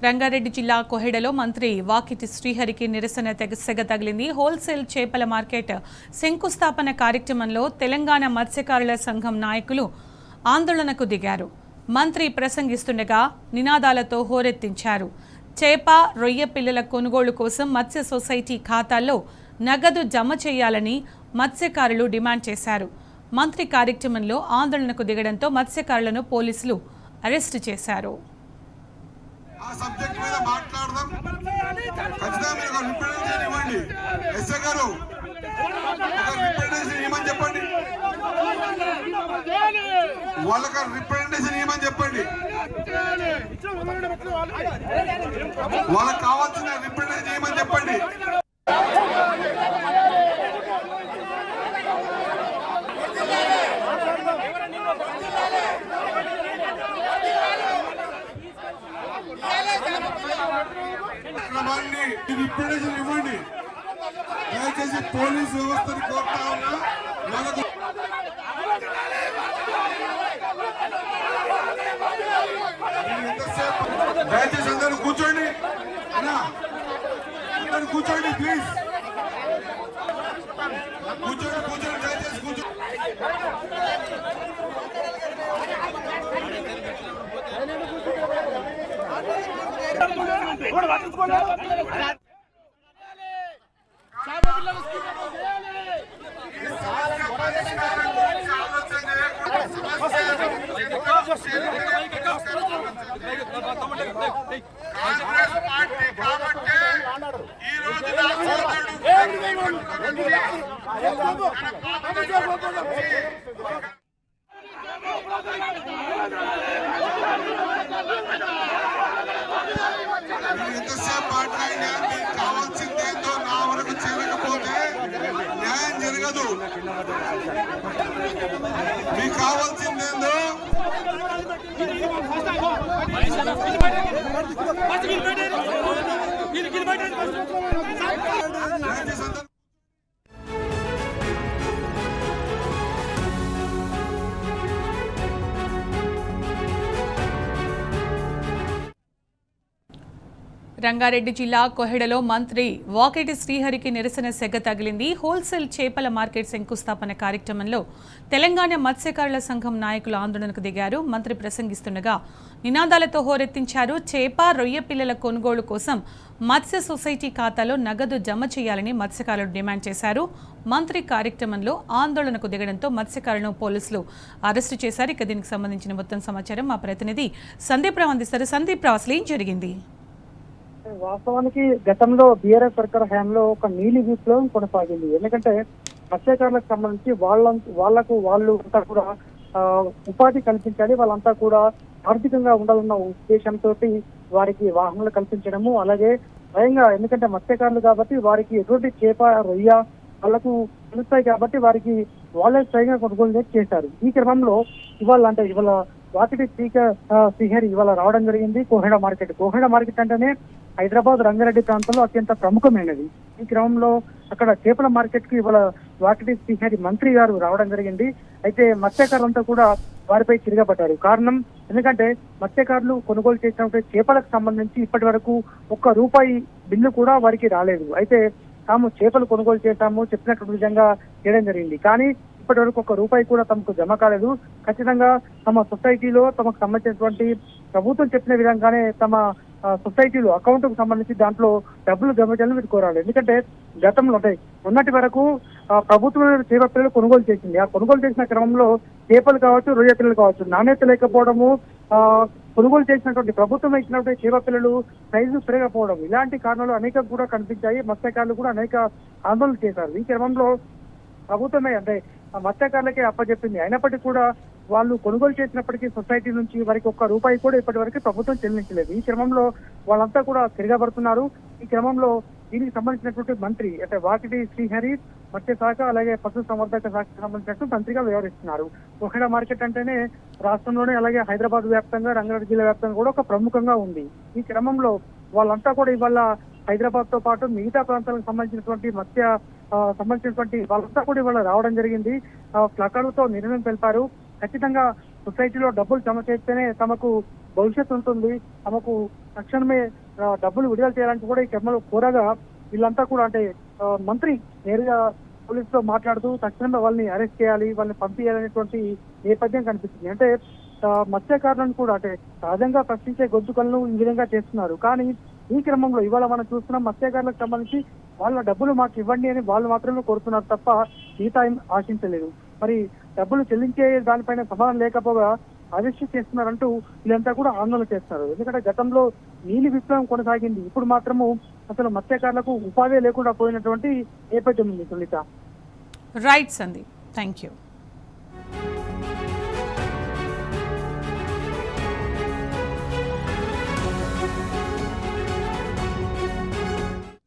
రంగారెడ్డి జిల్లా కోహెడలో మంత్రి వాకిటి శ్రీహరికి నిరసన సెగ తగిలింది. హోల్సేల్ చేపల మార్కెట్ శంకుస్థాపన కార్యక్రమంలో తెలంగాణ మత్స్యకారుల సంఘం నాయకులు ఆందోళనకు దిగారు. మంత్రి ప్రసంగిస్తుండగా నినాదాలతో హోరెత్తించారు. చేప, రొయ్య పిల్లల కొనుగోలు కోసం మత్స్య సొసైటీ ఖాతాల్లో నగదు జమ చేయాలని మత్స్యకారులు డిమాండ్ చేశారు. మంత్రి కార్యక్రమంలో ఆందోళనకు దిగడంతో మత్స్యకారులను పోలీసులు అరెస్టు చేశారు. ఆ సబ్జెక్ట్ మీద మాట్లాడదాం. ఖచ్చితంగా మీరు రిప్రజెంటేషన్ ఇవ్వండి. ఎస్ఐ గారు రిప్రజెంటేషన్ ఇవ్వమని చెప్పండి. వాళ్ళకి రిప్రజెంటేషన్ ఇవ్వమని చెప్పండి. వాళ్ళకి కావాల్సిన రిప్రజెంటేషన్ ఇవ్వమని చెప్పండి. రిప్రజెంటేషన్ ఇవ్వండి. దయచేసి పోలీస్ వ్యవస్థను కోరుతా ఉన్నా. దయచేసి అందరూ కూర్చోండి. అందరూ కూర్చోండి ప్లీజ్. కూర్చోండి దయచేసి కూర్చోండి. ఎంతసేపు మాట్లాడినా మీకు కావాల్సిందేందో నా వరకు చేయకపోతే న్యాయం జరగదు. మీకు కావాల్సిందేందో రంగారెడ్డి జిల్లా కోహెడలో మంత్రి వాకిటి శ్రీహరికి నిరసన సెగ తగిలింది. హోల్సేల్ చేపల మార్కెట్ శంకుస్థాపన కార్యక్రమంలో తెలంగాణ మత్స్యకారుల సంఘం నాయకులు ఆందోళనకు దిగారు. మంత్రి ప్రసంగిస్తుండగా నినాదాలతో హోరెత్తించారు. చేప, రొయ్య పిల్లల కొనుగోలు కోసం మత్స్య సొసైటీ ఖాతాలో నగదు జమ చేయాలని మత్స్యకారులు డిమాండ్ చేశారు. మంత్రి కార్యక్రమంలో ఆందోళనకు దిగడంతో మత్స్యకారులను పోలీసులు అరెస్టు చేశారు. ఇక దీనికి సంబంధించిన మొత్తం సమాచారం మా ప్రతినిధి సందీప్ రావు అందిస్తారు. సందీప్ రావు, అసలు ఏం జరిగింది? వాస్తవానికి గతంలో బీఆర్ఎస్ సర్కార్ హయాంలో ఒక నీలి విప్లవం కొనసాగింది. ఎందుకంటే మత్స్యకారులకు సంబంధించి వాళ్ళు అంతా కూడా ఉపాధి కల్పించాలి, వాళ్ళంతా కూడా ఆర్థికంగా ఉండాలన్న ఉద్దేశంతో వారికి వాహనాలు కల్పించడము, అలాగే స్వయంగా ఎందుకంటే మత్స్యకారులు కాబట్టి వారికి ఎటువంటి చేప, రొయ్య వాళ్లకు తెలుస్తాయి కాబట్టి వారికి వాళ్ళే స్వయంగా కొనుగోలు చేశారు. ఈ క్రమంలో ఇవాళ వాకిటి శ్రీహరి ఇవాళ రావడం జరిగింది. కోహెడ మార్కెట్ అంటేనే హైదరాబాద్, రంగారెడ్డి ప్రాంతంలో అత్యంత ప్రముఖమైనది. ఈ క్రమంలో అక్కడ చేపల మార్కెట్ కు ఇవాళ వాకిటి శ్రీహరి మంత్రి గారు రావడం జరిగింది. అయితే మత్స్యకారులంతా కూడా వారిపై తిరగబడ్డారు. కారణం ఎందుకంటే మత్స్యకారులు కొనుగోలు చేసినటువంటి చేపలకు సంబంధించి ఇప్పటి వరకు ₹1 బిల్లు కూడా వారికి రాలేదు. అయితే తాము చేపలు కొనుగోలు చేశాము చెప్పినటువంటి విధంగా చేయడం జరిగింది. కానీ ఇప్పటి వరకు ₹1 కూడా తమకు జమ కాలేదు. ఖచ్చితంగా తమ సొసైటీలో తమకు సంబంధించినటువంటి ప్రభుత్వం చెప్పిన విధంగానే తమ సొసైటీలో అకౌంట్ కు సంబంధించి దాంట్లో డబ్బులు జమ చేయాలని మీరు కోరాలి. ఎందుకంటే గతంలో ఉన్నటి వరకు ప్రభుత్వం చేప పిల్లలు కొనుగోలు చేసింది. ఆ కొనుగోలు చేసిన క్రమంలో చేపలు కావచ్చు, రొయ్య పిల్లలు కావచ్చు నాణ్యత లేకపోవడము, కొనుగోలు చేసినటువంటి ప్రభుత్వం ఇచ్చినటువంటి చేప పిల్లలు సైజు పెరగకపోవడం, ఇలాంటి కారణాలు అనేక కూడా కనిపించాయి. మత్స్యకారులు కూడా అనేక ఆందోళన చేశారు. ఈ క్రమంలో ప్రభుత్వమే అంటే మత్స్యకారులకే అప్పచెప్పింది. అయినప్పటికీ కూడా వాళ్ళు కొనుగోలు చేసినప్పటికీ సొసైటీ నుంచి వారికి ₹1 కూడా ఇప్పటి వరకు ప్రభుత్వం చెల్లించలేదు. ఈ క్రమంలో వాళ్ళంతా కూడా తిరగబడుతున్నారు. ఈ క్రమంలో దీనికి సంబంధించినటువంటి మంత్రి అంటే వాకిటి శ్రీహరి మత్స్యశాఖ అలాగే పశు సంవర్ధక శాఖకు సంబంధించినట్టు మంత్రిగా వ్యవహరిస్తున్నారు. కోహెడ మార్కెట్ అంటేనే రాష్ట్రంలోనే అలాగే హైదరాబాద్ వ్యాప్తంగా, రంగారెడ్డి జిల్లా వ్యాప్తంగా కూడా ఒక ప్రముఖంగా ఉంది. ఈ క్రమంలో వాళ్ళంతా కూడా ఇవాళ హైదరాబాద్ తో పాటు మిగతా ప్రాంతాలకు సంబంధించినటువంటి సంబంధించినటువంటి వాళ్ళంతా కూడా ఇవాళ రావడం జరిగింది. ప్లకార్డులతో నిరసన తెలిపారు. ఖచ్చితంగా సొసైటీలో డబ్బులు జమ చేస్తేనే తమకు భవిష్యత్తు ఉంటుంది, తమకు తక్షణమే డబ్బులు విడుదల చేయాలని కూడా ఈ క్రమంలో కోరగా వీళ్ళంతా కూడా అంటే మంత్రి నేరుగా పోలీసుతో మాట్లాడుతూ తక్షణమే వాళ్ళని అరెస్ట్ చేయాలి, వాళ్ళని పంపించాలనేటువంటి నేపథ్యం కనిపిస్తుంది. అంటే మత్స్యకారులను కూడా అంటే సహజంగా ప్రశ్నించే గొంతుకలను ఈ విధంగా చేస్తున్నారు. కానీ ఈ క్రమంలో ఇవాళ మనం చూస్తున్నాం మత్స్యకారులకు సంబంధించి వాళ్ళ డబ్బులు మాకు ఇవ్వండి అని వాళ్ళు మాత్రమే కోరుతున్నారు తప్ప మిగతా ఏం ఆశించలేదు. మరి డబ్బులు చెల్లించే దానిపైన సమాధానం లేకపోగా అరెస్ట్ చేస్తున్నారంటూ వీళ్ళంతా కూడా ఆందోళన చేస్తున్నారు. ఎందుకంటే గతంలో నీలి విప్లవం కొనసాగింది, ఇప్పుడు మాత్రము అసలు మత్స్యకారులకు ఉపాధి లేకుండా పోయినటువంటి నేపథ్యం ఉంది Sunitha. Right Sandeep, thank you.